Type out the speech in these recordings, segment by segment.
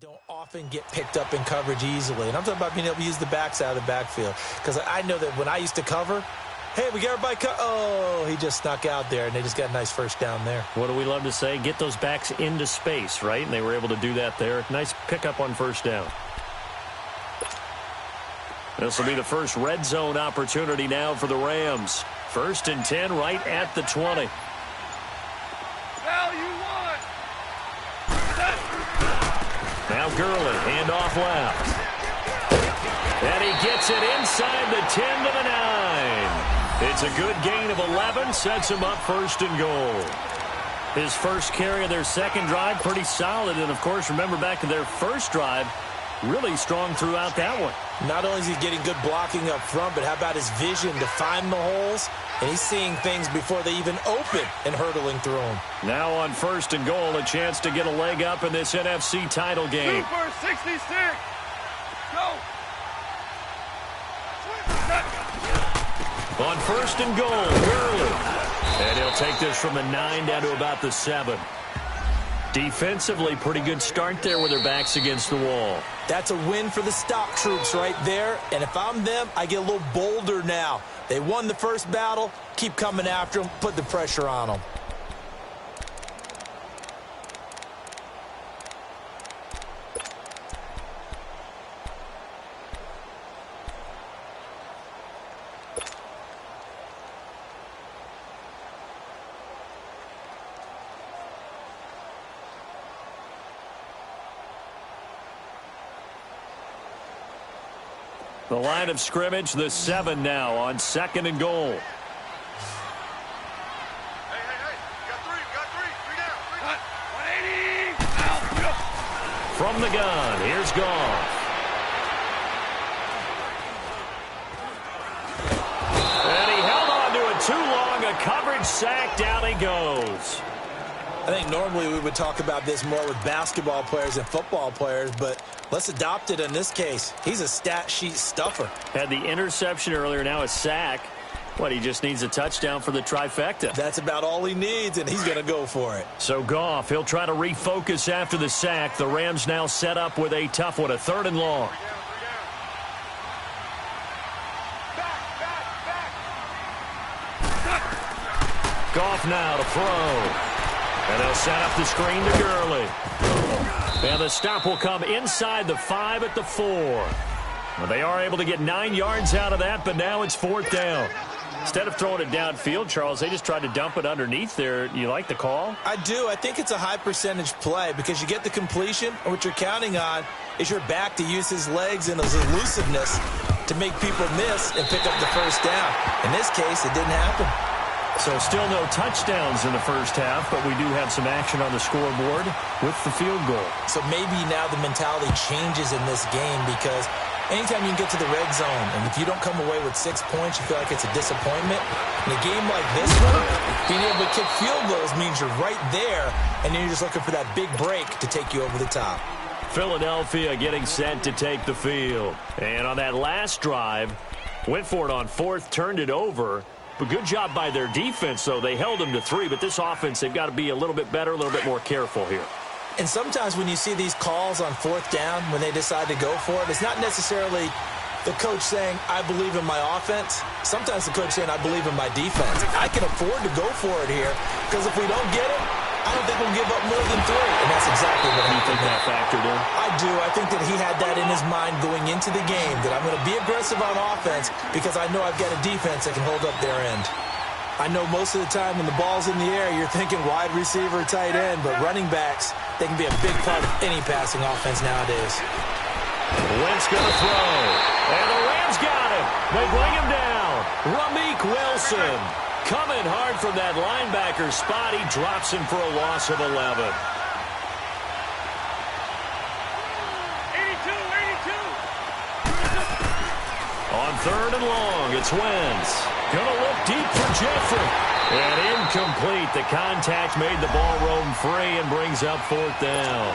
don't often get picked up in coverage easily. And I'm talking about being able to use the backs out of the backfield. Because I know that when I used to cover, hey, we got everybody oh, he just snuck out there, and they just got a nice first down there. What do we love to say? Get those backs into space, right? And they were able to do that there. Nice pickup on first down. This will be the first red zone opportunity now for the Rams. 1st and 10 right at the 20. Now Gurley, handoff left. And he gets it inside the 10 to the 9. It's a good gain of 11, sets him up 1st and goal. His first carry of their second drive, pretty solid. And, of course, remember back to their first drive, really strong throughout that one. Not only is he getting good blocking up front, but how about his vision to find the holes? And he's seeing things before they even open and hurtling through them. Now on 1st and goal, a chance to get a leg up in this NFC title game. Super 66. Go. On 1st and goal, Gurley. And he'll take this from the 9 down to about the 7. Defensively, pretty good start there with their backs against the wall. That's a win for the stop troops right there. And if I'm them, I get a little bolder now. They won the first battle. Keep coming after them. Put the pressure on them. The line of scrimmage, the 7 now on 2nd and goal. Hey, got three down. 180. Out. From the gun, here's Goff. And he held on to it too long, a coverage sack, down he goes. I think normally we would talk about this more with basketball players and football players, but let's adopt it in this case. He's a stat sheet stuffer. Had the interception earlier, now a sack. What, he just needs a touchdown for the trifecta. That's about all he needs, and he's going to go for it. So Goff, he'll try to refocus after the sack. The Rams now set up with a tough one, a 3rd and long. Goff now to throw. And they'll set up the screen to Gurley. And the stop will come inside the 5 at the 4. Well, they are able to get 9 yards out of that, but now it's 4th down. Instead of throwing it downfield, Charles, they just tried to dump it underneath there. You like the call? I do. I think it's a high percentage play because you get the completion, and what you're counting on is your back to use his legs and his elusiveness to make people miss and pick up the first down. In this case, it didn't happen. So still no touchdowns in the first half, but we do have some action on the scoreboard with the field goal. So maybe now the mentality changes in this game because anytime you can get to the red zone, and if you don't come away with 6 points, you feel like it's a disappointment. In a game like this one, being able to kick field goals means you're right there, and then you're just looking for that big break to take you over the top. Philadelphia getting set to take the field. And on that last drive, went for it on 4th, turned it over. But good job by their defense, though. They held them to 3, but this offense, they've got to be a little bit better, a little bit more careful here. And sometimes when you see these calls on 4th down, when they decide to go for it, it's not necessarily the coach saying, I believe in my offense. Sometimes the coach saying, I believe in my defense. I can afford to go for it here because if we don't get it, I don't think we'll give up more than 3. And that's exactly what you think that factored in? I do. I think that he had that in his mind going into the game, that I'm going to be aggressive on offense because I know I've got a defense that can hold up their end. I know most of the time when the ball's in the air, you're thinking wide receiver, tight end, but running backs, they can be a big part of any passing offense nowadays. Wentz going to throw. And the Rams got him. They bring him down. Ramik Wilson coming hard from that linebacker spot. He drops him for a loss of 11. 82. On 3rd and long, it's Wentz. Gonna look deep for Jeffrey. And incomplete. The contact made the ball roam free and brings up 4th down.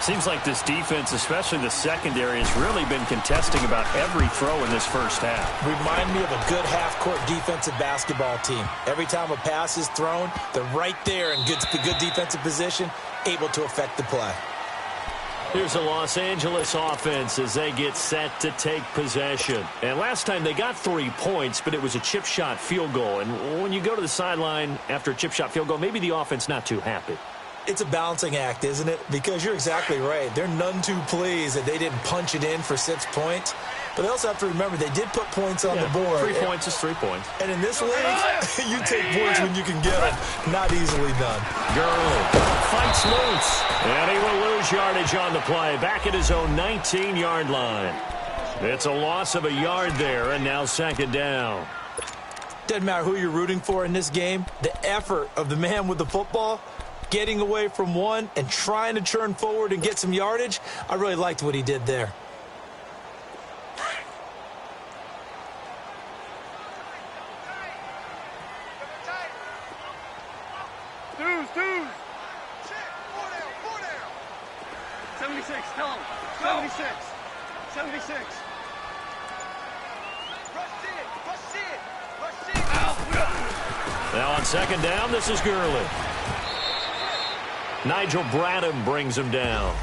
Seems like this defense, especially the secondary, has really been contesting about every throw in this first half. Remind me of a good half-court defensive basketball team. Every time a pass is thrown, they're right there in good defensive position, able to affect the play. Here's the Los Angeles offense as they get set to take possession. And last time they got 3 points, but it was a chip shot field goal. And when you go to the sideline after a chip shot field goal, maybe the offense not too happy. It's a balancing act, isn't it? Because you're exactly right. They're none too pleased that they didn't punch it in for 6 points. But they also have to remember they did put points on the board. 3 points is 3 points. And in this league, you take points when you can get them. Not easily done. Gurley fights loose. And he will lose yardage on the play. Back at his own 19-yard line. It's a loss of a yard there, and now second down. Doesn't matter who you're rooting for in this game. The effort of the man with the football, getting away from one and trying to turn forward and get some yardage, I really liked what he did there. Dudes. 76, tell him. 76. 76. Now on second down, this is Gurley. Nigel Bradham brings him down.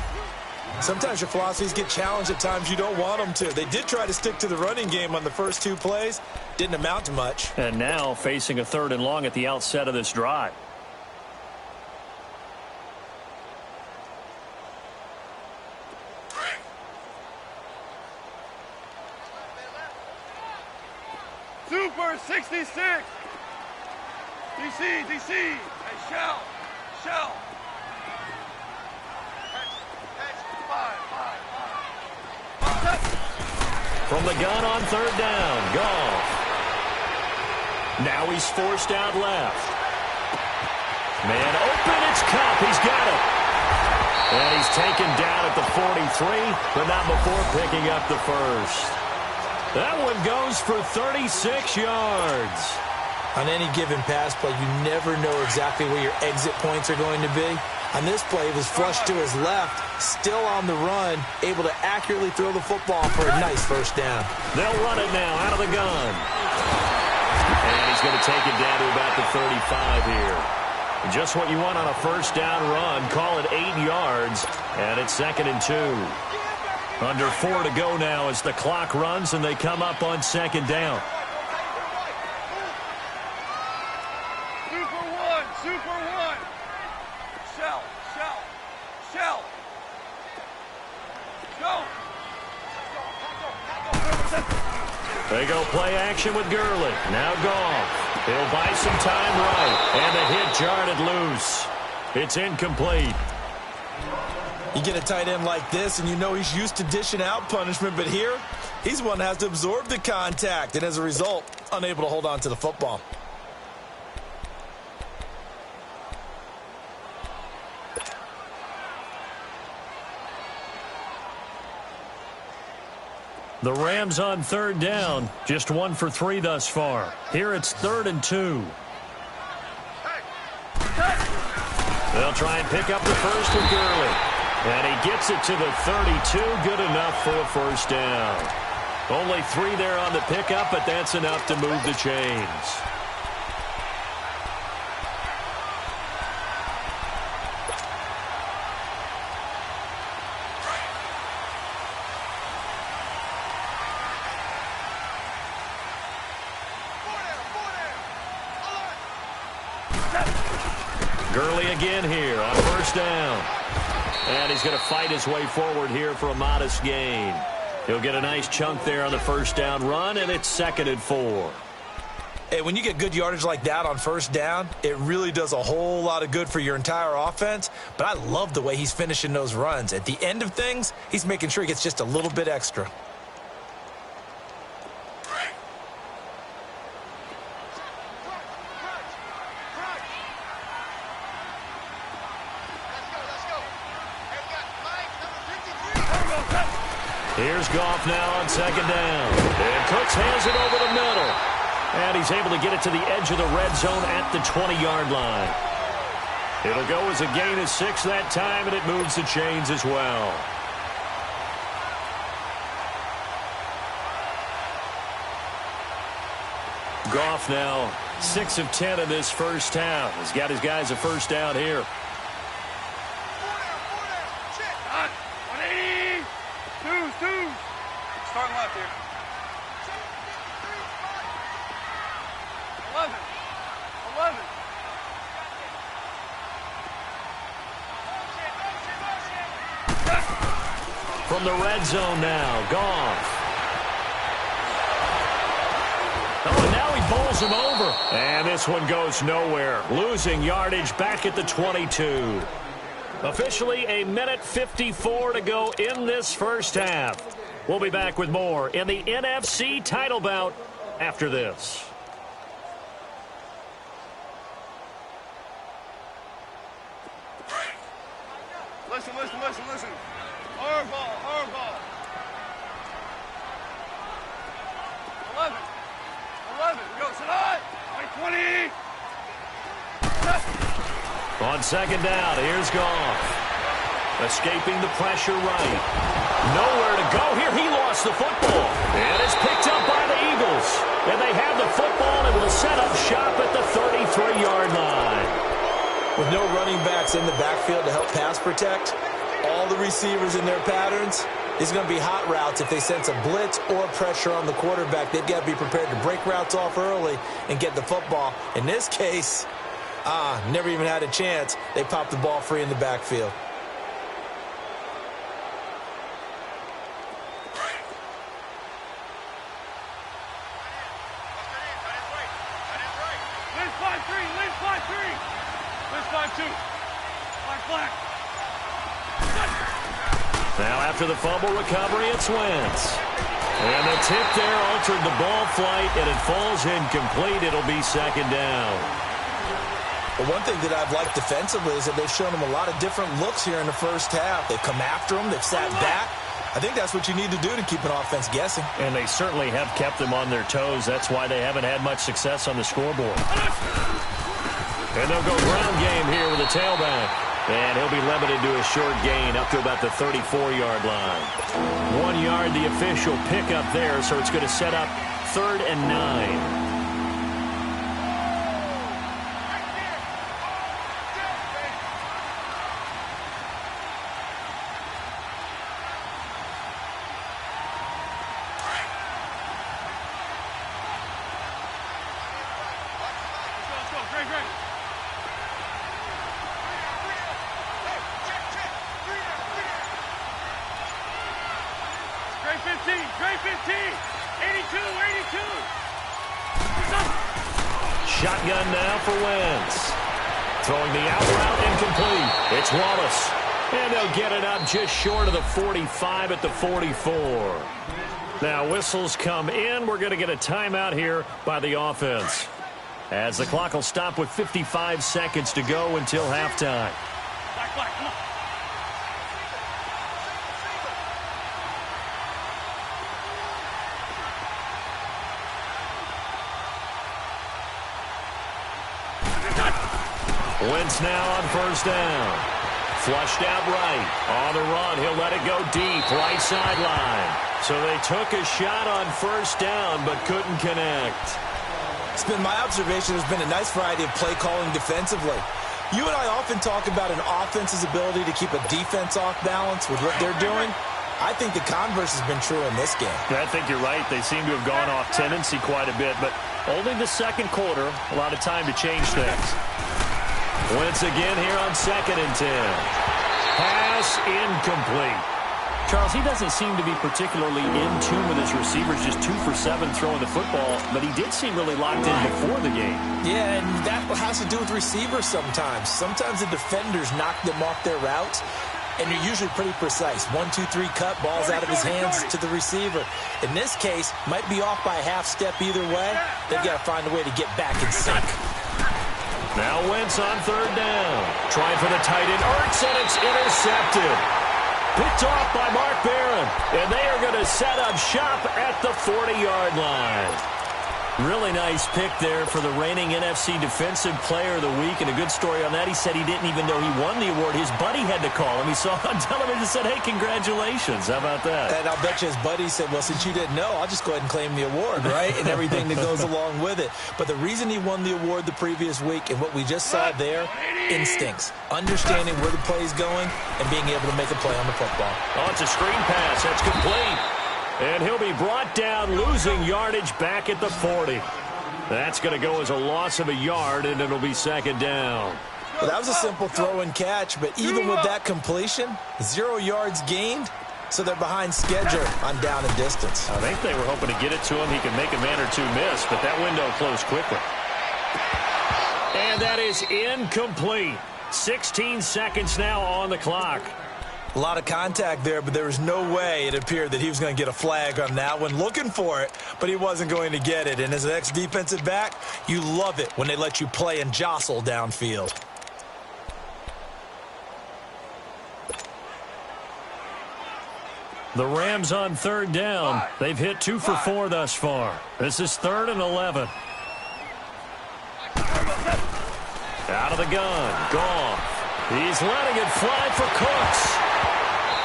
Sometimes your philosophies get challenged at times you don't want them to. They did try to stick to the running game on the first 2 plays. Didn't amount to much. And now facing a 3rd and long at the outset of this drive. Super 66. DC. Hey, shell. From the gun on 3rd down, Goff. Now he's forced out left. Man open, it's Cup. He's got it. And he's taken down at the 43, but not before picking up the first. That one goes for 36 yards. On any given pass play, you never know exactly where your exit points are going to be. On this play, it was flushed to his left, still on the run, able to accurately throw the football for a nice first down. They'll run it now out of the gun. And he's going to take it down to about the 35 here. Just what you want on a first down run. Call it 8 yards, and it's 2nd and 2. Under 4 to go now as the clock runs and they come up on 2nd down. Super one. Shell. Go. They go play action with Gurley. Now Goff. He'll buy some time right. And the hit jarred loose. It's incomplete. You get a tight end like this, and you know he's used to dishing out punishment, but here, he's the one that has to absorb the contact, and as a result, unable to hold on to the football. The Rams on 3rd down, just 1 for 3 thus far. Here it's 3rd and 2. They'll try and pick up the first with Gurley. And he gets it to the 32, good enough for a first down. Only 3 there on the pickup, but that's enough to move the chains. Gurley again here on first down. And he's going to fight his way forward here for a modest gain. He'll get a nice chunk there on the first down run, and it's 2nd and 4. Hey, when you get good yardage like that on first down, it really does a whole lot of good for your entire offense. But I love the way he's finishing those runs. At the end of things, he's making sure he gets just a little bit extra. Here's Goff now on 2nd down. And Cooks hands it over the middle. And he's able to get it to the edge of the red zone at the 20-yard line. It'll go as a gain of 6 that time, and it moves the chains as well. Goff now 6 of 10 in this first half. He's got his guys a first down here. from the red zone now. Goff. Oh, and now he bowls him over. And this one goes nowhere. Losing yardage back at the 22. Officially a minute 54 to go in this first half. We'll be back with more in the NFC title bout after this. Listen. Hard ball. 11. Go, sit on. 20. On second down, here's Goff. Escaping the pressure right. Nowhere to go here. He lost the football. And it's picked up by the Eagles. And they have the football and will set up shop at the 33-yard line. With no running backs in the backfield to help pass protect, all the receivers in their patterns, it's going to be hot routes. If they sense a blitz or pressure on the quarterback, they've got to be prepared to break routes off early and get the football. In this case, never even had a chance. They popped the ball free in the backfield. Now after the fumble recovery, it's Wentz. And the tip there altered the ball flight, and it falls incomplete. It'll be second down. Well, one thing that I've liked defensively is that they've shown them a lot of different looks here in the first half. They've come after them. They've sat back. I think that's what you need to do to keep an offense guessing. And they certainly have kept them on their toes. That's why they haven't had much success on the scoreboard. And they'll go ground game here with the tailback. And he'll be limited to a short gain up to about the 34-yard line. 1 yard, the official pickup there, so it's going to set up 3rd and 9. Shotgun now for Wentz. Throwing the out route incomplete. It's Wallace. And they'll get it up just short of the 45 at the 44. Now whistles come in. We're going to get a timeout here by the offense, as the clock will stop with 55 seconds to go until halftime. Come on. Wentz now on first down. Flushed out right. On the run, he'll let it go deep. Right sideline. So they took a shot on first down, but couldn't connect. It's been my observation there's been a nice variety of play calling defensively. You and I often talk about an offense's ability to keep a defense off balance with what they're doing. I think the converse has been true in this game. I think you're right. They seem to have gone off tendency quite a bit, but only the second quarter, a lot of time to change things. Wentz again here on 2nd and 10. Pass incomplete. Charles, he doesn't seem to be particularly in tune with his receivers, just 2 for 7 throwing the football, but he did seem really locked in before the game. Yeah, and that has to do with receivers sometimes. Sometimes the defenders knock them off their routes, and you're usually pretty precise. 1, 2, 3 cut, balls out of his hands to the receiver. In this case, might be off by a half step either way. They've got to find a way to get back in sync. Now Wentz on 3rd down. Trying for the tight end. Ertz, and it's intercepted. Picked off by Mark Barron. And they are going to set up shop at the 40-yard line. Really nice pick there for the reigning NFC Defensive Player of the Week. And a good story on that. He said he didn't even know he won the award. His buddy had to call him. He saw on television and said, hey, congratulations. How about that? And I'll bet you his buddy said, well, since you didn't know, I'll just go ahead and claim the award, right? And everything that goes along with it. But the reason he won the award the previous week and what we just saw there, instincts. Understanding where the play is going and being able to make a play on the football. Oh, it's a screen pass. That's complete. And he'll be brought down, losing yardage back at the 40. That's going to go as a loss of a yard, and it'll be 2nd down. Well, that was a simple throw and catch, but even with that completion, 0 yards gained, so they're behind schedule on down and distance. I think they were hoping to get it to him. He could make a man or two miss, but that window closed quickly. And that is incomplete. 16 seconds now on the clock. A lot of contact there, but there was no way it appeared that he was going to get a flag on that one. Looking for it, but he wasn't going to get it. And as an ex-defensive back, you love it when they let you play and jostle downfield. The Rams on third down. They've hit 2 for 4 thus far. This is 3rd and 11. Out of the gun. Goff. He's letting it fly for Cooks.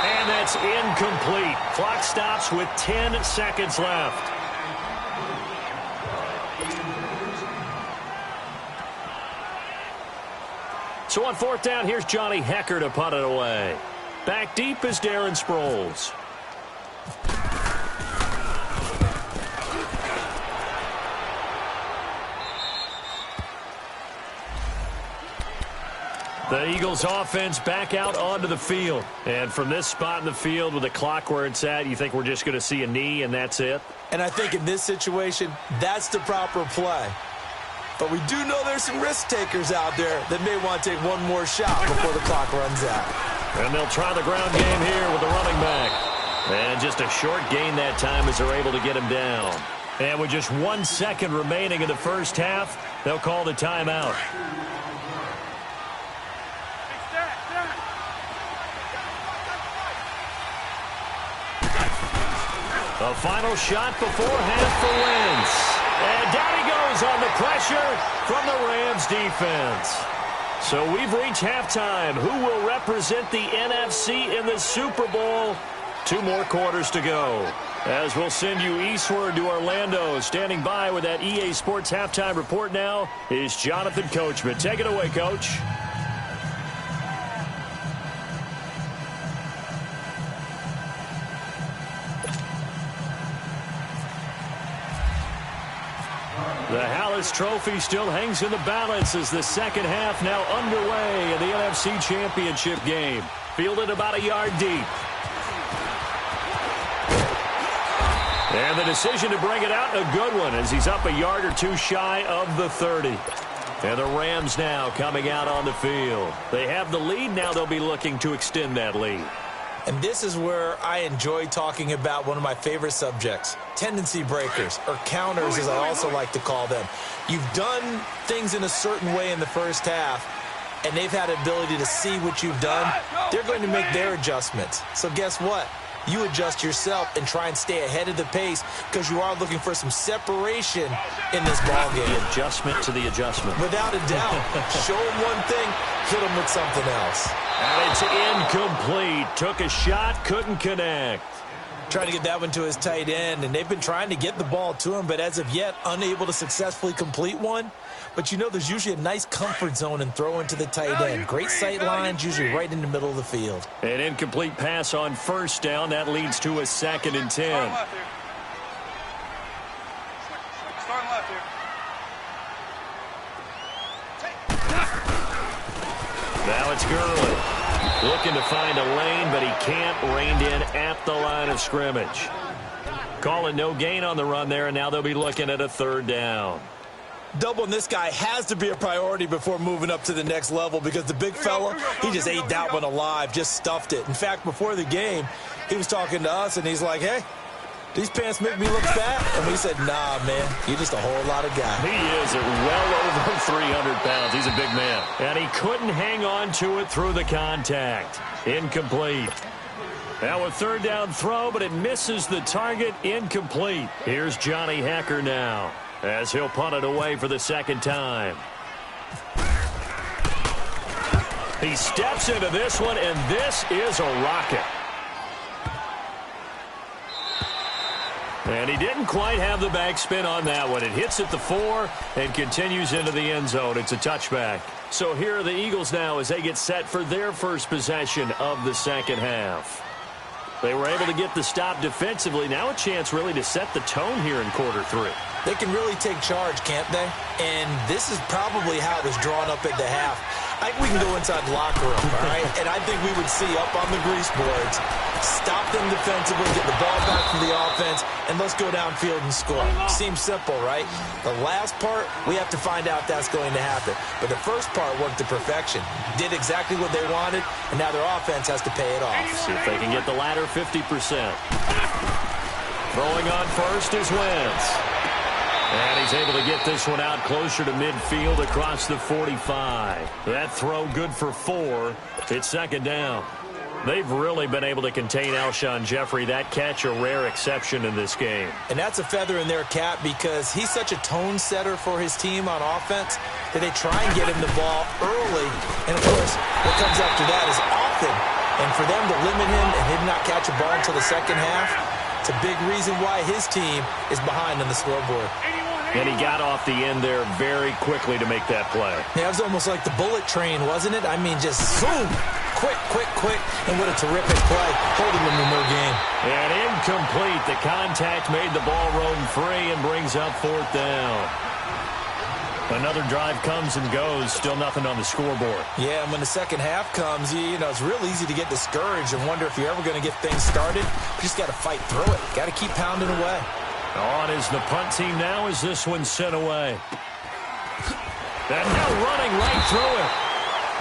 And that's incomplete. Clock stops with 10 seconds left. So on 4th down, here's Johnny Hekker to punt it away. Back deep is Darren Sproles. The Eagles offense back out onto the field. And from this spot in the field with the clock where it's at, you think we're just going to see a knee and that's it? And I think in this situation, that's the proper play. But we do know there's some risk takers out there that may want to take one more shot before the clock runs out. And they'll try the ground game here with the running back. And just a short gain that time as they're able to get him down. And with just 1 second remaining in the first half, they'll call the timeout. A final shot before half for Wentz. And down he goes on the pressure from the Rams defense. So we've reached halftime. Who will represent the NFC in the Super Bowl? 2 more quarters to go. As we'll send you eastward to Orlando. Standing by with that EA Sports halftime report now is Jonathan Coachman. Take it away, Coach. The Hallis Trophy still hangs in the balance as the second half now underway in the NFC Championship game. Fielded about a yard deep. And the decision to bring it out, a good one, as he's up a yard or 2 shy of the 30. And the Rams now coming out on the field. They have the lead. Now they'll be looking to extend that lead. And this is where I enjoy talking about one of my favorite subjects, tendency breakers, or counters as I also like to call them. You've done things in a certain way in the first half, and they've had the ability to see what you've done. They're going to make their adjustments. So guess what? You adjust yourself and try and stay ahead of the pace because you are looking for some separation in this ballgame. The adjustment to the adjustment. Without a doubt. Show them one thing, hit them with something else. And it's incomplete. Took a shot, couldn't connect. Trying to get that one to his tight end, and they've been trying to get the ball to him, but as of yet, unable to successfully complete one. But you know there's usually a nice comfort zone in throwing to the tight end. Great sight lines, usually right in the middle of the field. An incomplete pass on first down. That leads to a 2nd and 10. Starting left here. Now it's Gurley. Looking to find a lane, but he can't. Reined in at the line of scrimmage. Calling no gain on the run there, and now they'll be looking at a 3rd down. Doubling this guy has to be a priority before moving up to the next level because the big fella, he just ate that one alive, just stuffed it. In fact, before the game, he was talking to us, and he's like, hey, these pants make me look fat? And we said, nah, man, you're just a whole lot of guy. He is at well over 300 pounds. He's a big man. And he couldn't hang on to it through the contact. Incomplete. Now a 3rd down throw, but it misses the target. Incomplete. Here's Johnny Hekker now, as he'll punt it away for the 2nd time. He steps into this one, and this is a rocket. And he didn't quite have the backspin on that one. It hits at the 4 and continues into the end zone. It's a touchback. So here are the Eagles now as they get set for their first possession of the second half. They were able to get the stop defensively. Now a chance really to set the tone here in quarter 3. They can really take charge, can't they? And this is probably how it was drawn up at the half. I think we can go inside the locker room, all right? And I think we would see up on the grease boards, Stop them defensively, get the ball back from the offense, and let's go downfield and score. Seems simple, right? The last part, we have to find out that's going to happen. But the first part worked to perfection. Did exactly what they wanted, and now their offense has to pay it off. See if they can get the latter 50%. Throwing on first is Wentz. And he's able to get this one out closer to midfield across the 45. That throw good for 4. It's second down. They've really been able to contain Alshon Jeffrey. That catch a rare exception in this game. And that's a feather in their cap because he's such a tone setter for his team on offense that they try and get him the ball early. And, of course, what comes after that is often. And for them to limit him and him not catch a ball until the second half, it's a big reason why his team is behind on the scoreboard. And he got off the end there very quickly to make that play. Yeah, it was almost like the bullet train, wasn't it? I mean, just zoom, quick, and what a terrific play, holding them in their game. And incomplete. The contact made the ball roam free and brings up fourth down. Another drive comes and goes, still nothing on the scoreboard. Yeah, and when the second half comes, you know, it's real easy to get discouraged and wonder if you're ever going to get things started. You just got to fight through it. Got to keep pounding away. On is the punt team now as this one's sent away. And now running right through it.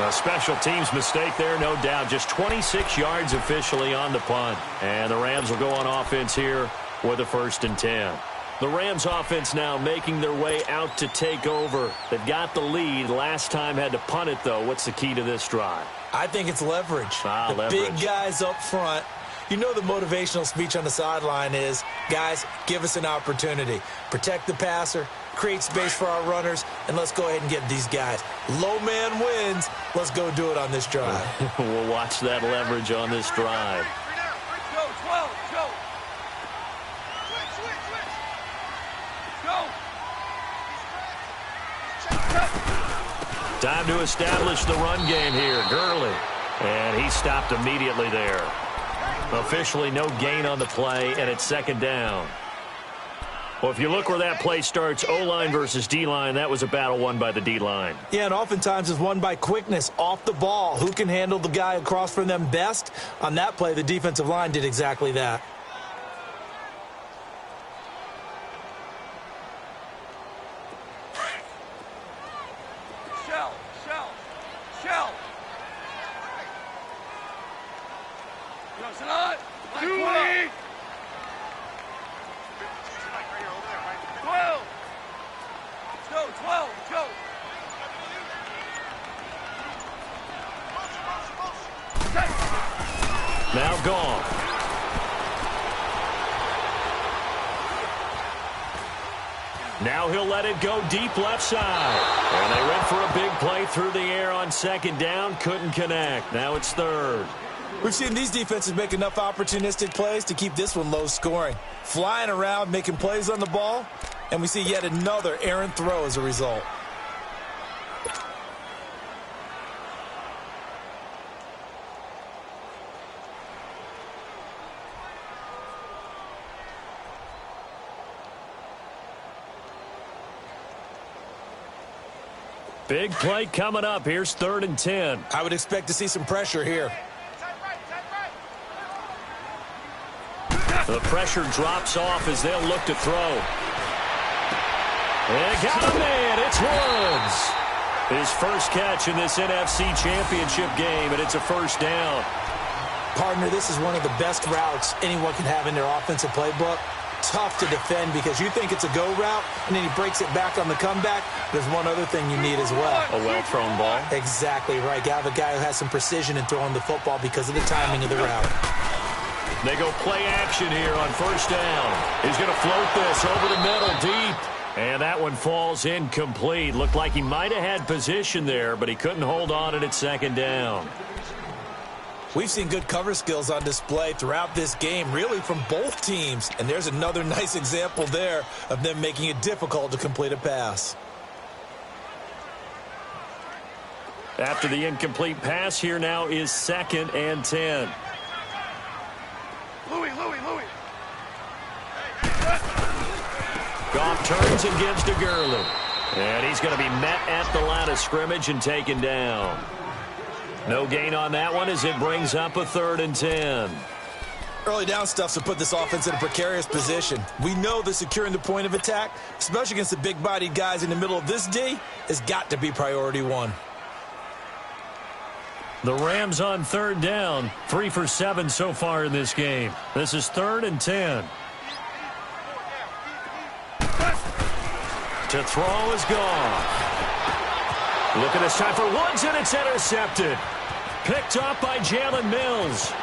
A special teams mistake there, no doubt. Just 26 yards officially on the punt. And the Rams will go on offense here with a 1st and 10. The Rams offense now making their way out to take over. They've got the lead. Last time had to punt it, though. What's the key to this drive? I think it's leverage. The big guys up front. You know the motivational speech on the sideline is, guys, give us an opportunity. Protect the passer, create space for our runners, and let's go ahead and get these guys. Low man wins. Let's go do it on this drive. We'll watch that leverage on this drive. Go, 12, go. Switch. Time to establish the run game here. Gurley. And he stopped immediately there. Officially no gain on the play, and it's second down. Well, if you look where that play starts, O-line versus D-line, that was a battle won by the D-line. Yeah, and oftentimes it's won by quickness off the ball. Who can handle the guy across from them best? On that play, the defensive line did exactly that. Shell. Goes on. 20. 12. Let's go. Now gone. Now he'll let it go deep left side. And they went for a big play through the air on second down. Couldn't connect. Now it's third. We've seen these defenses make enough opportunistic plays to keep this one low scoring. Flying around, making plays on the ball, and we see yet another errant throw as a result. Big play coming up. Here's 3rd and 10. I would expect to see some pressure here. The pressure drops off as they'll look to throw. And got a man. It's Woods. His first catch in this NFC Championship game, and it's a first down. Partner, this is one of the best routes anyone can have in their offensive playbook. Tough to defend because you think it's a go route, and then he breaks it back on the comeback. There's one other thing you need as well. A well-thrown ball. Exactly right. You have a guy who has some precision in throwing the football because of the timing of the route. They go play action here on first down. He's going to float this over the middle deep. And that one falls incomplete. Looked like he might have had position there, but he couldn't hold on at second down. We've seen good cover skills on display throughout this game, really from both teams. And there's another nice example there of them making it difficult to complete a pass. After the incomplete pass, here now is 2nd and 10. Louis. Goff turns and gives to Gurley. And he's going to be met at the line of scrimmage and taken down. No gain on that one as it brings up a 3rd and 10. Early down stuff's to put this offense in a precarious position. We know that securing the point of attack, especially against the big-bodied guys in the middle of this D, has got to be priority one. The Rams on third down, 3 for 7 so far in this game. This is 3rd and 10. To throw is gone. Looking this time for Woods, and it's intercepted. Picked off by Jalen Mills.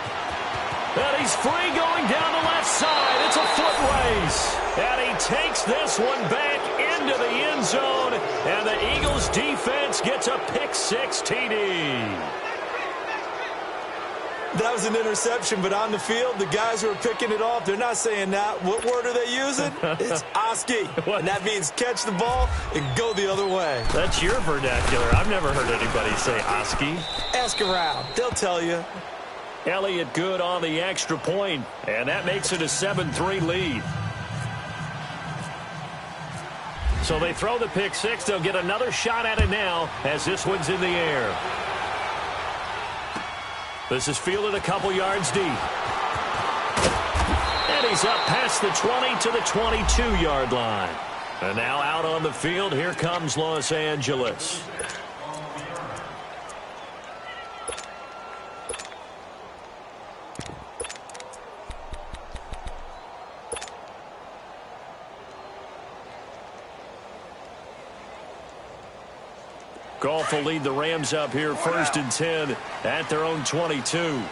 And he's free going down the left side. It's a foot race. And he takes this one back into the end zone. And the Eagles defense gets a pick-6 TD. That was an interception, but on the field, the guys who are picking it off, they're not saying that. What word are they using? It's Oski. And that means catch the ball and go the other way. That's your vernacular. I've never heard anybody say Oski. Ask around. They'll tell you. Elliott good on the extra point, and that makes it a 7-3 lead. So they throw the pick-6. They'll get another shot at it now as this one's in the air. This is fielded a couple yards deep. And he's up past the 20 to the 22-yard line. And now out on the field, here comes Los Angeles. Goff will lead the Rams up here 1st and 10 at their own 22.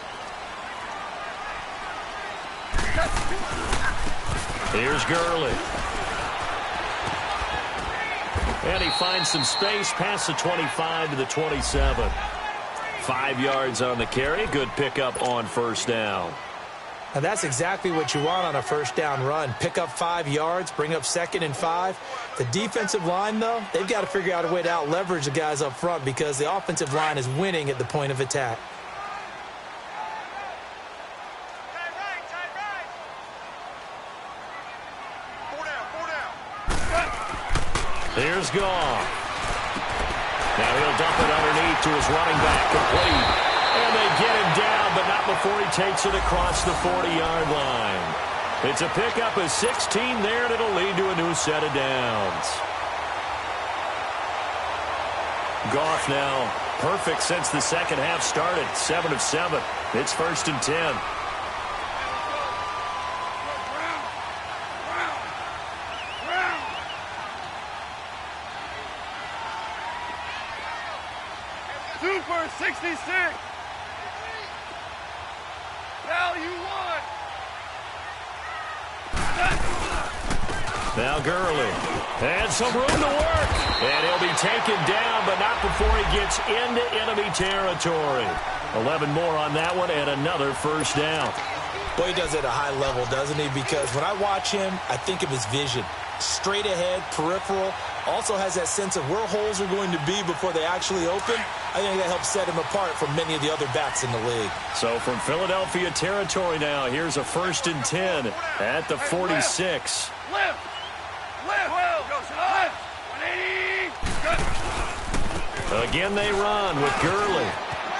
Here's Gurley. And he finds some space past the 25 to the 27. 5 yards on the carry. Good pickup on 1st down. And that's exactly what you want on a 1st down run. Pick up 5 yards, bring up 2nd and 5. The defensive line, though, they've got to figure out a way to out-leverage the guys up front because the offensive line is winning at the point of attack. Here's Goff. Now he'll dump it underneath to his running back, complete. And they get him down, but not before he takes it across the 40-yard line. It's a pickup of 16 there, and it'll lead to a new set of downs. Goff now perfect since the second half started. 7 of 7. It's 1st and 10. Super 66. Value 1. Now Gurley. And some room to work. And he'll be taken down, but not before he gets into enemy territory. 11 more on that one and another 1st down. Boy, he does it at a high level, doesn't he? Because when I watch him, I think of his vision. Straight ahead, peripheral. Also has that sense of where holes are going to be before they actually open. I think that helps set him apart from many of the other backs in the league. So from Philadelphia territory now, here's a 1st and 10 at the 46. Left. Goes left. 180. Again they run with Gurley.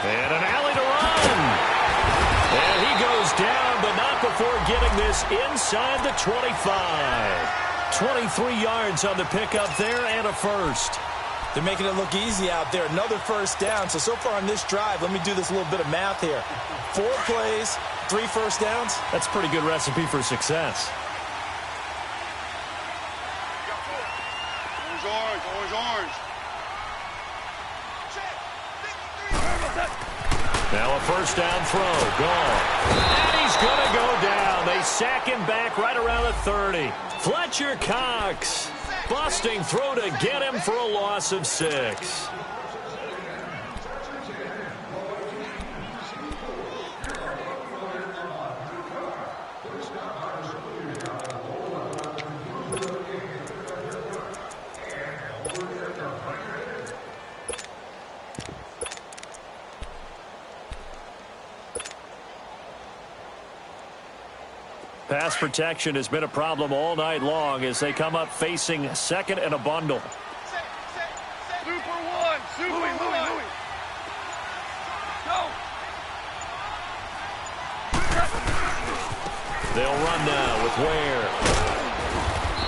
And an alley to run. And he goes down, but not before getting this inside the 25. 23 yards on the pickup there and a 1st. They're making it look easy out there. Another 1st down. So far on this drive, let me do this little bit of math here. 4 plays, 3 1st downs. That's a pretty good recipe for success. Orange. Now a 1st down throw. Gone. And he's going to go down. They sack him back right around the 30. Fletcher Cox. Busting through to get him for a loss of 6. Pass protection has been a problem all night long as they come up facing 2nd and a bundle. Super 1. Louis. Go. They'll run now with Ware.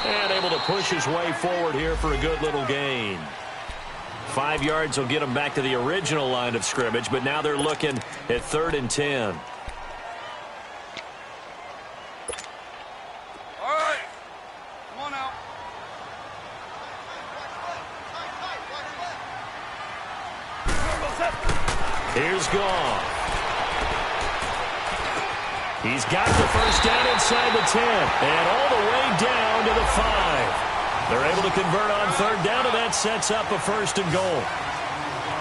And able to push his way forward here for a good little gain. 5 yards will get him back to the original line of scrimmage, but now they're looking at 3rd and 10. All right. Come on out. Here's Goff. He's got the first down inside the 10 and all the way down to the 5. They're able to convert on 3rd down, and that sets up a 1st and goal.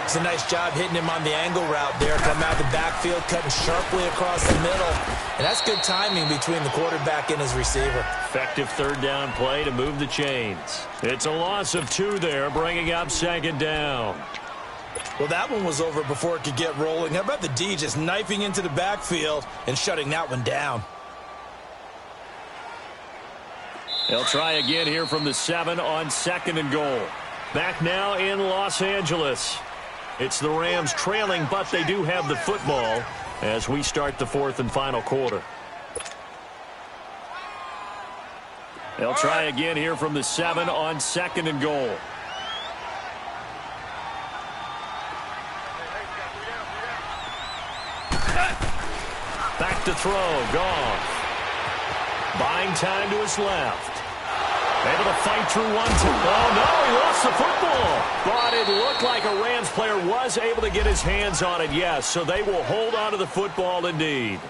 It's a nice job hitting him on the angle route there. Come out the backfield, cutting sharply across the middle. And that's good timing between the quarterback and his receiver. Effective 3rd down play to move the chains. It's a loss of 2 there, bringing up 2nd down. Well, that one was over before it could get rolling. How about the D just knifing into the backfield and shutting that one down? They'll try again here from the 7 on 2nd and goal. Back now in Los Angeles. It's the Rams trailing, but they do have the football as we start the 4th and final quarter. They'll try again here from the 7 on 2nd and goal. Back to throw. Goff. Buying time to his left. Able to fight through 1-2. Oh, no, he lost the football. But it looked like a Rams player was able to get his hands on it, yes. So they will hold on to the football indeed.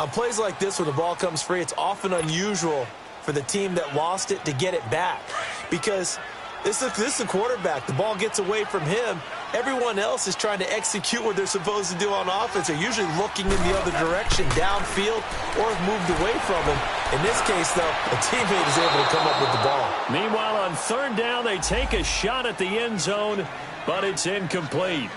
On plays like this where the ball comes free, it's often unusual for the team that lost it to get it back. Because this is the quarterback. The ball gets away from him. Everyone else is trying to execute what they're supposed to do on offense. They're usually looking in the other direction, downfield, or have moved away from him. In this case, though, a teammate is able to come up with the ball. Meanwhile, on 3rd down, they take a shot at the end zone, but it's incomplete.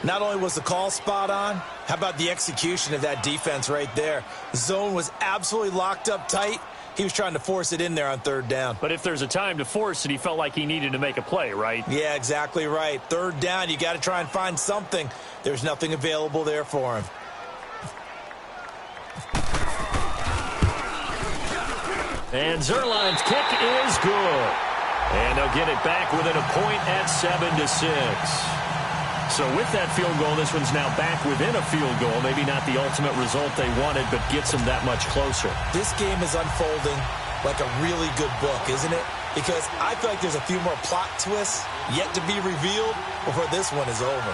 Not only was the call spot on, how about the execution of that defense right there? The zone was absolutely locked up tight. He was trying to force it in there on 3rd down. But if there's a time to force it, he felt like he needed to make a play, right? Yeah, exactly right. 3rd down, you got to try and find something. There's nothing available there for him. And Zerline's kick is good. And they'll get it back within a point at 7-6. So with that field goal, this one's now back within a field goal. Maybe not the ultimate result they wanted, but gets them that much closer. This game is unfolding like a really good book, isn't it? Because I feel like there's a few more plot twists yet to be revealed before this one is over.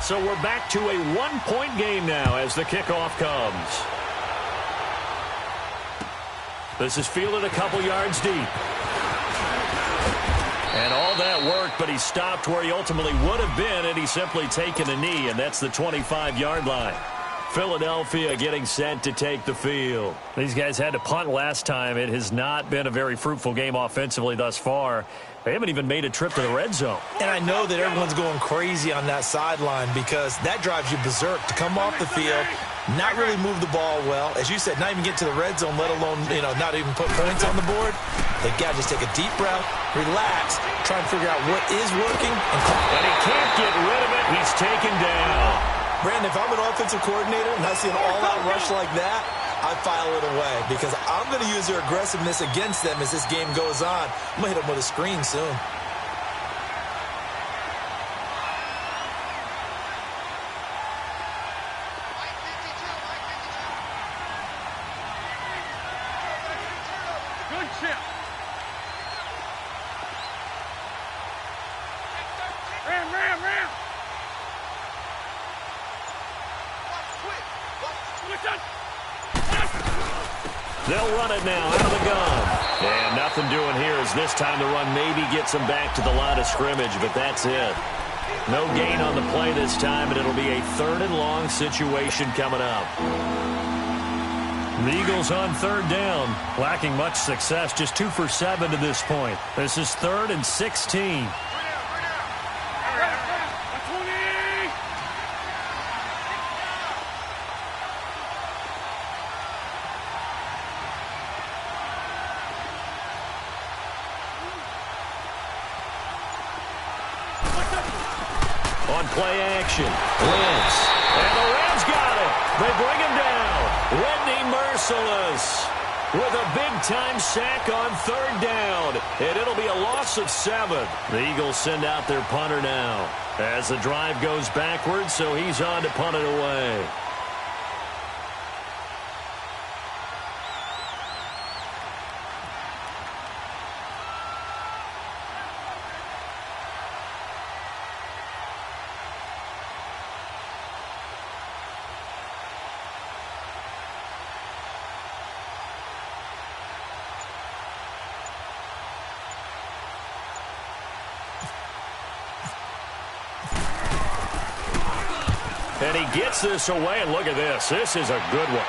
So we're back to a 1-point game now as the kickoff comes. This is fielded a couple yards deep. And all that worked, but he stopped where he ultimately would have been, and he's simply taken a knee, and that's the 25-yard line. Philadelphia getting set to take the field. These guys had to punt last time. It has not been a very fruitful game offensively thus far. They haven't even made a trip to the red zone. And I know that everyone's going crazy on that sideline because that drives you berserk to come off the field, not really move the ball well. As you said, not even get to the red zone, let alone, not even put points on the board. They got to just take a deep breath, relax, try and figure out what is working. And he can't get rid of it. He's taken down. Brandon, if I'm an offensive coordinator and I see an all-out rush like that, I file it away because I'm going to use their aggressiveness against them as this game goes on. I'm going to hit them with a screen soon. Good chip. Ram. They'll run it now out of the gun. And nothing doing here as this time the run maybe gets them back to the line of scrimmage, but that's it. No gain on the play this time, and it'll be a 3rd and long situation coming up. The Eagles on 3rd down, lacking much success, just 2 for 7 to this point. This is 3rd and 16. On play action, Wentz. And the Rams got it. They bring him down. Whitney merciless with a big-time sack on third down. And it'll be a loss of 7. The Eagles send out their punter now as the drive goes backwards, so he's on to punt it away. And he gets this away, and look at this. This is a good one.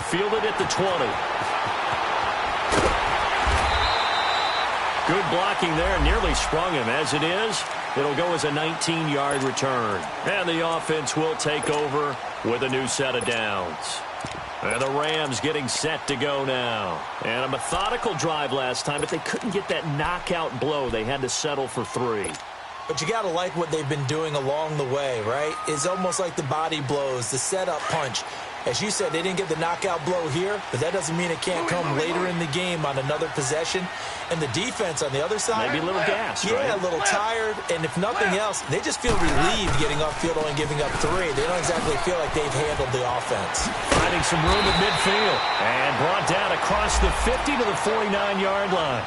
Fielded at the 20. Good blocking there. Nearly sprung him. As it is, it'll go as a 19-yard return. And the offense will take over with a new set of downs. And the Rams getting set to go now. And a methodical drive last time, but they couldn't get that knockout blow. They had to settle for 3. But you got to like what they've been doing along the way, right? It's almost like the body blows, the setup punch. As you said, they didn't get the knockout blow here, but that doesn't mean it can't come later in the game on another possession. And the defense on the other side, maybe a little gas, yeah, right? A little tired. And if nothing else, they just feel relieved getting upfield only giving up 3. They don't exactly feel like they've handled the offense. Finding some room at midfield. And brought down across the 50 to the 49-yard line.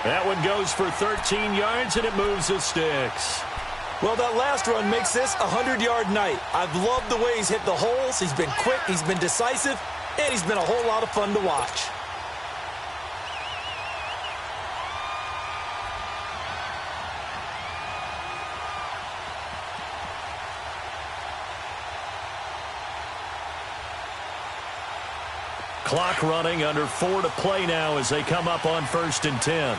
That one goes for 13 yards, and it moves the sticks. Well, that last run makes this a 100-yard night. I've loved the way he's hit the holes. He's been quick, he's been decisive, and he's been a whole lot of fun to watch. Clock running, under 4 to play now as they come up on 1st and 10.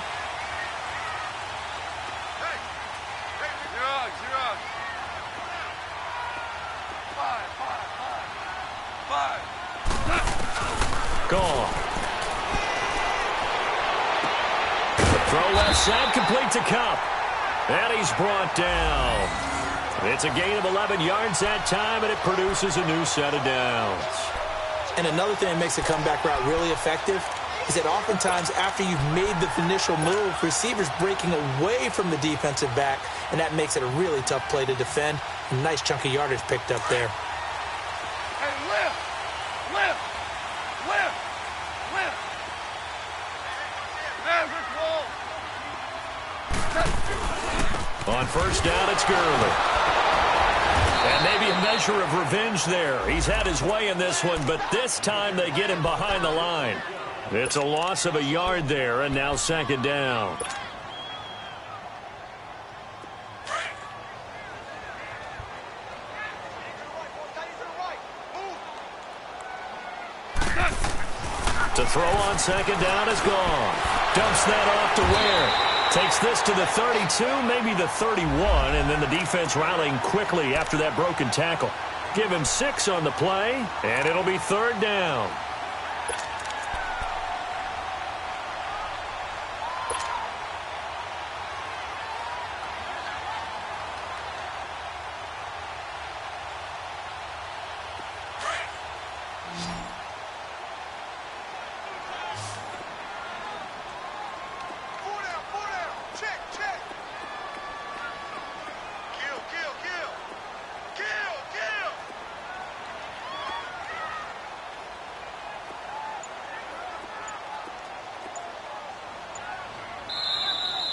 Gone. Throw left side, complete to Cup. And he's brought down. It's a gain of 11 yards that time, and it produces a new set of downs. And another thing that makes the comeback route really effective is that oftentimes after you've made the initial move, receivers breaking away from the defensive back, and that makes it a really tough play to defend. A nice chunk of yardage picked up there. Hey, lift! Lift! Lift! Lift! There's wall! On 1st down, it's Gurley. And maybe a measure of revenge there. He's had his way in this one, but this time they get him behind the line. It's a loss of a yard there, and now 2nd down. To throw on 2nd down is gone. Dumps that off to Ware. Takes this to the 32, maybe the 31, and then the defense rallying quickly after that broken tackle. Give him 6 on the play, and it'll be 3rd down.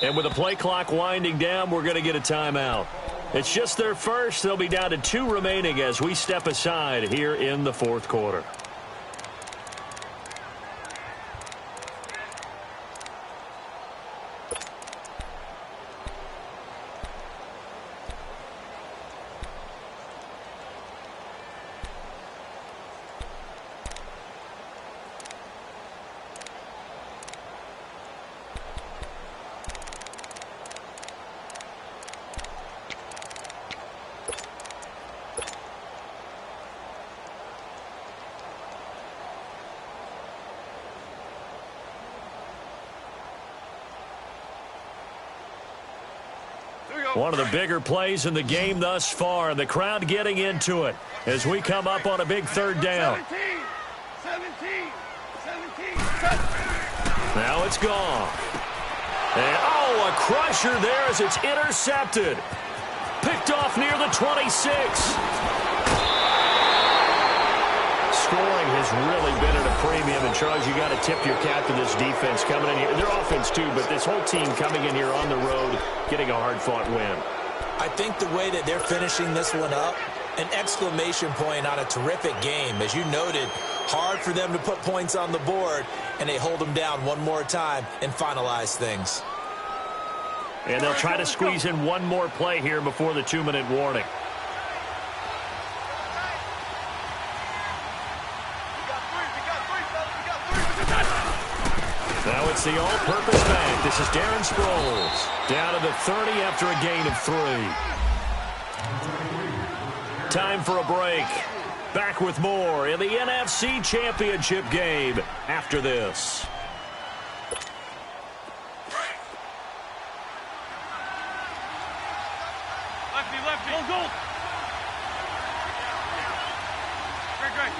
And with the play clock winding down, we're going to get a timeout. It's just their first. They'll be down to 2 remaining as we step aside here in the 4th quarter. One of the bigger plays in the game thus far, and the crowd getting into it as we come up on a big third down. 17. Now it's gone. And, oh, a crusher there as it's intercepted. Picked off near the 26. Scoring has really been at a premium. And, Charles, you got to tip your cap to this defense coming in here. Their offense, too, but this whole team coming in here on the road, getting a hard-fought win. I think the way that they're finishing this one up, an exclamation point on a terrific game. As you noted, hard for them to put points on the board, and they hold them down one more time and finalize things. And they'll try to squeeze in one more play here before the 2-minute warning. Now it's the all-purpose back. This is Darren Sproles. Down to the 30 after a gain of 3. Time for a break. Back with more in the NFC Championship game after this. Lefty. Go. Great.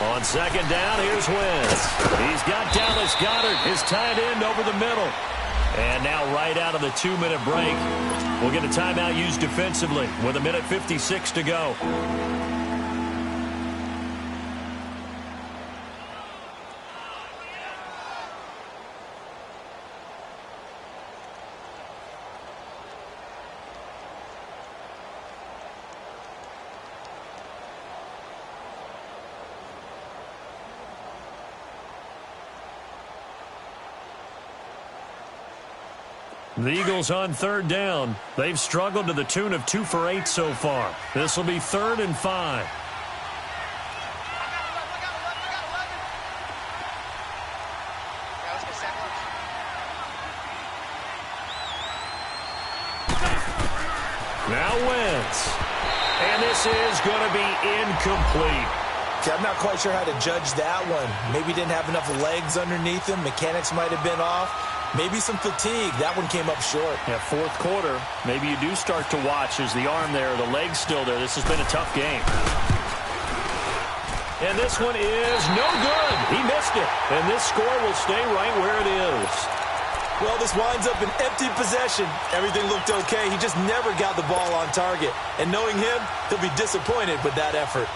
On second down, here's Wentz. He's got Dallas Goedert, his tight end, over the middle. And now right out of the 2-minute break, we'll get a timeout used defensively with 1:56 to go. The Eagles on third down. They've struggled to the tune of 2 for 8 so far. This will be 3rd and 5. Now Wentz. And this is going to be incomplete. I'm not quite sure how to judge that one. Maybe didn't have enough legs underneath him. Mechanics might have been off. Maybe some fatigue. That one came up short. Yeah, fourth quarter. Maybe you do start to watch as the arm there, the leg's still there. This has been a tough game. And this one is no good. He missed it. And this score will stay right where it is. Well, this winds up an empty possession. Everything looked okay. He just never got the ball on target. And knowing him, he'll be disappointed with that effort.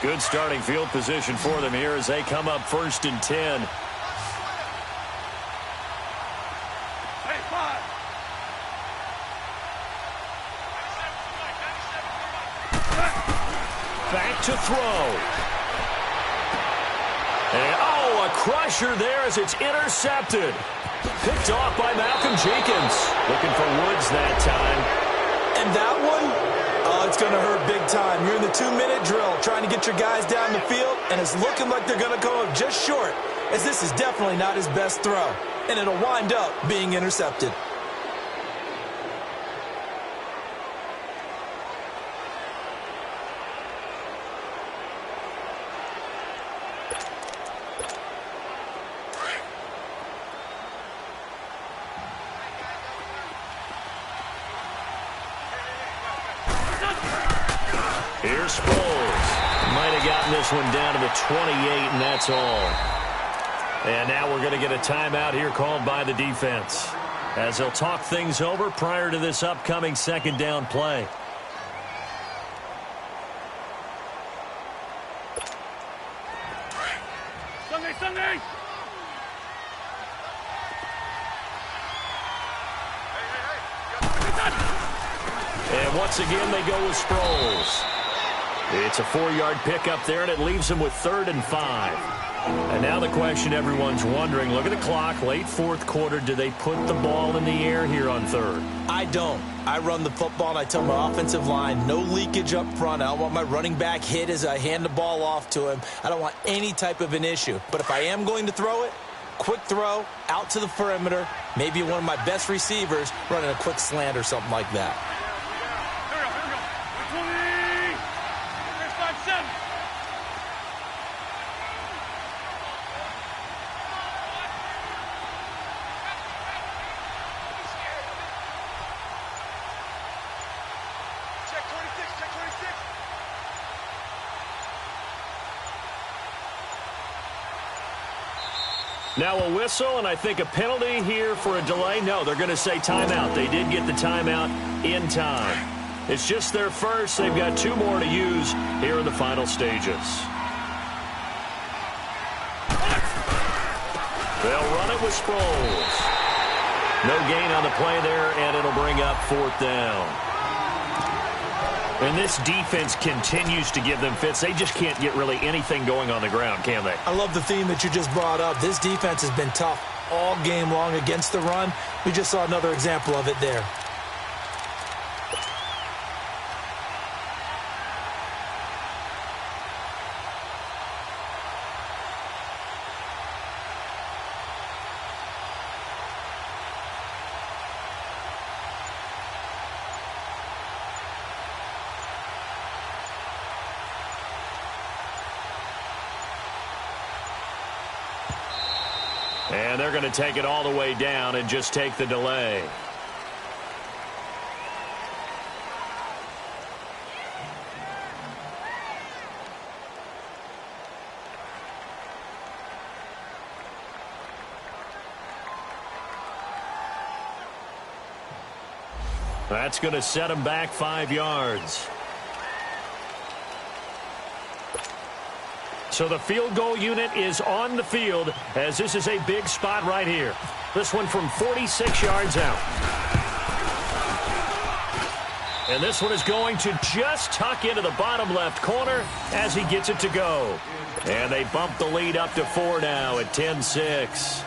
Good starting field position for them here as they come up 1st and 10. Back to throw. And, oh, a crusher there as it's intercepted. Picked off by Malcolm Jenkins. Looking for Woods that time. And that one? Oh, it's going to hurt big time. You're in the 2-minute drill trying to get your guys down the field, and it's looking like they're going to come up just short, as this is definitely not his best throw, and it'll wind up being intercepted. Here's Sproles. Might have gotten this one down to the 28, and that's all. And now we're going to get a timeout here called by the defense, as they'll talk things over prior to this upcoming 2nd down play. Sunday! And once again, they go with Sproles. It's a 4-yard pickup there, and it leaves them with 3rd and 5. And now the question everyone's wondering, look at the clock, late 4th quarter, do they put the ball in the air here on 3rd? I don't. I run the football, and I tell my offensive line, no leakage up front. I don't want my running back hit as I hand the ball off to him. I don't want any type of an issue. But if I am going to throw it, quick throw, out to the perimeter, maybe one of my best receivers running a quick slant or something like that. Here we go. Now a whistle, and I think a penalty here for a delay. No, they're going to say timeout. They did get the timeout in time. It's just their first. They've got 2 more to use here in the final stages. They'll run it with Sproles. No gain on the play there, and it'll bring up 4th down. And this defense continues to give them fits. They just can't get really anything going on the ground, can they? I love the theme that you just brought up. This defense has been tough all game long against the run. We just saw another example of it there. And they're going to take it all the way down and just take the delay. That's going to set them back 5 yards. So the field goal unit is on the field as this is a big spot right here. This one from 46 yards out. And this one is going to just tuck into the bottom left corner as he gets it to go. And they bump the lead up to 4 now at 10-6.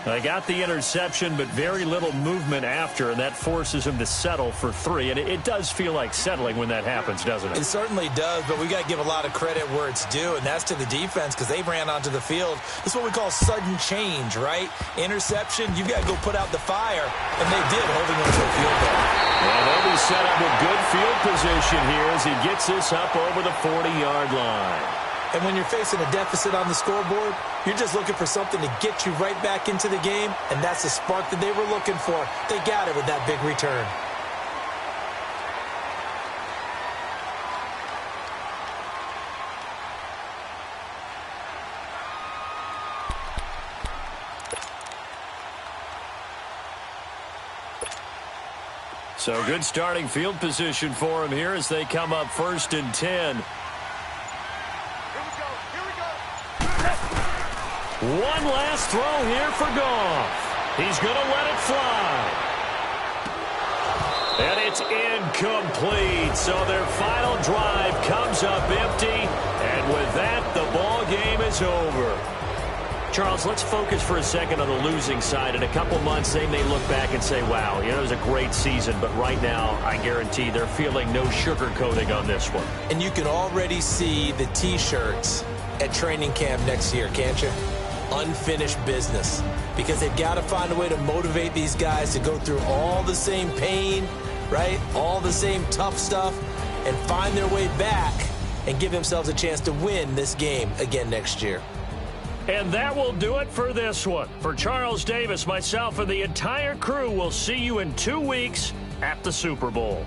They got the interception, but very little movement after, and that forces him to settle for 3. And it does feel like settling when that happens, doesn't it? It certainly does, but we got to give a lot of credit where it's due, and that's to the defense because they ran onto the field. This is what we call sudden change, right? Interception, you got to go put out the fire, and they did, holding them to a field goal. And they'll be set up with good field position here as he gets this up over the 40-yard line. And when you're facing a deficit on the scoreboard, you're just looking for something to get you right back into the game, and that's the spark that they were looking for. They got it with that big return. So good starting field position for him here as they come up 1st and 10. One last throw here for Goff. He's going to let it fly. And it's incomplete. So their final drive comes up empty. And with that, the ball game is over. Charles, let's focus for a second on the losing side. In a couple months, they may look back and say, wow, it was a great season. But right now, I guarantee they're feeling no sugarcoating on this one. And you can already see the T-shirts at training camp next year, can't you? Unfinished business, because they've got to find a way to motivate these guys to go through all the same pain, right? All the same tough stuff, and find their way back and give themselves a chance to win this game again next year. And that will do it for this one. For Charles Davis, myself, and the entire crew, we'll see you in 2 weeks at the Super Bowl.